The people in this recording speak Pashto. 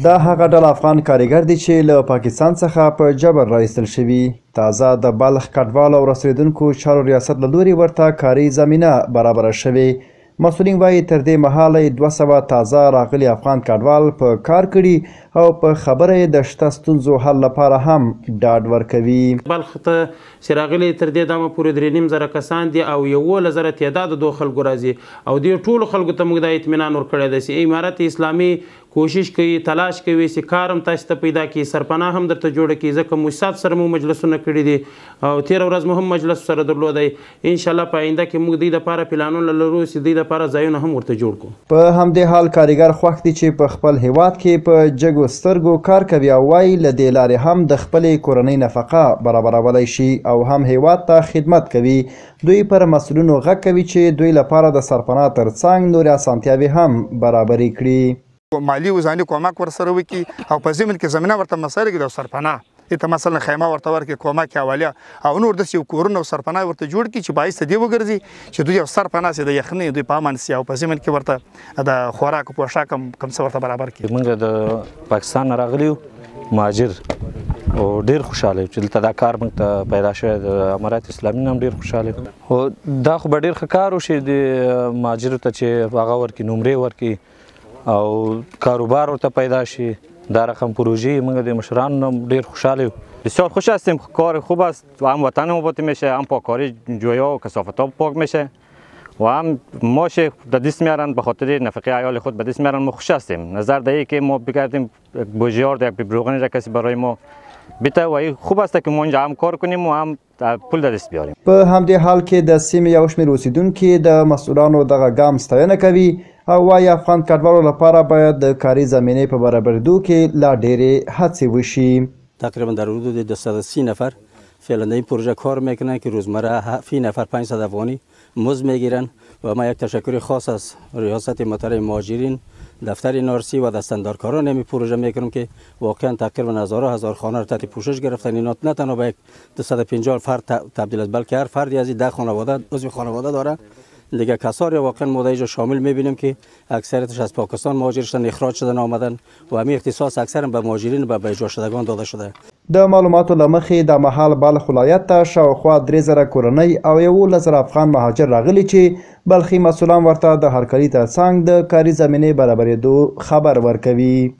دا هغه ډله افغان کارګر دي چې له پاکستان څخه په جبر راایستل شوي. تازه د بلخ کډوالو او رسېدونکو چارو ریاست له لوري ورته کاري زمینه برابره شوې. مسؤلین وایي تر دې مهاله 200 تازه راغلي افغان کډوال په کار کړي او په خبره یې د شته ستونزو حل لپاره هم ډاډ ورکوي. بلخ ته چې راغلي تر دې دمه پورې 3.5 کسان دي او 11,000 تعداد د خلکو راځي او دې ټولو خلکو ته موږ د اطمینان ورکړی دی چې امارت اسلامي کوشش کوي تلاش کوي چې کار هم تاسو ته پیدا کړي، سرپناه هم درته جوړه کړي، ځکه موسسات سره مو مجلسونه کړي دي او تېره ورځ مو هم مجلس سره درلودی. انشاءالله په آینده کې موږ دوی دپاره پلانونه لرو چې دوی دپاره ځایونه هم ورته جوړ کړو. په همدې حال کارګر خوښ دي چې په خپل هیواد کې په جګو سترګو کار کوي او وایي له دې لارې هم د خپلې کورنۍ نفقه برابرولی شي او هم هیواد ته خدمت کوي. دوی پر مسؤلینو غږ کوي چې دوی لپاره د سرپناه ترڅنګ نورې اسانتیاوې هم برابرې کړي. مالی و ځاني کومک ورسره وکړي او په ضمن کې زمینه ورته مسایل کې د سرپناه ته مثلا خیمه ورته ورکړي، کومک حواله او نور داسې کورونه او سرپناه ورته جوړ کړي چې باعث دې وګرځي چې دوی یو سرپناه سي د یخنۍ دوی په امان سي او په ضمن کې ورته د خوراک او پوشاک کم څه ورته برابر کړي. موږ د پاکستان راغلیو مهاجر او ډیر خوشاله چې دلته دا کار موږ ته پیدا شوی د امارت اسلامي هم ډیر خوشاله او دا خو به ډیر ښه کار وشي د مهاجرو ته چې هغه ورکړي نمرې ورکړي او کاروبار ورته پیدا شي. در رقم پروژه موږ د مشران ډیر خوشحال یو. بسیار خوش هستیم، کار خوب است و هم وطن آباد میشه، هم پاکاری جویا و کثافت ها پاک میشه و هم ماش به دست میارن به خاطر نفقه عیال خود به دست میارن. ما خوش هستیم. نظر دهی که ما بگردیم بوجیار یک بروغنی را کسی برای ما بیته و خوب است که ما اینجا هم کار کنیم و هم پول در دست بیاریم. په همدې حال کې د سیمې یو شمېر اوسیدونکي د مسؤلانو دغه ګام ستاینه کوي او وایي افغان کډوالو لپاره باید د کاري زمینې په برابرېدو کې لا ډېرې هڅې وشي. تقریبا در حدود 230 نفر فعلا در این پروژه کار میکنن که روزمره فی نفر 500 افغانی مزد میگیرن و ما یک تشکر خاص از ریاست محترم مهاجرین، دفتر نارسی و دستاندارکاران این پروژه میکنم که واقعا تقریبا هزار خانه را تحت پوشش گرفتن. اینا نه تنها به 250 فرد تبدیل است بلکه هر فردی از 10 خانواده عضو خانواده داره. دیگه کساری واقعا ما اینجا شامل میبینیم که اکثریتش از پاکستان مهاجر شدن، اخراج شدن آمدن و همین اختصاص اکثرا به مهاجرین و به اجرا شدگان داده شده. د معلوماتو له مخې د مهال بلخ ولایت ته شاوخوا 3,000 کورنۍ او 11,000 افغان مهاجر راغلي چې بلخي مسؤلان ورته د هرکلي ترڅنګ د کاري زمینې برابرېدو خبر ورکوي.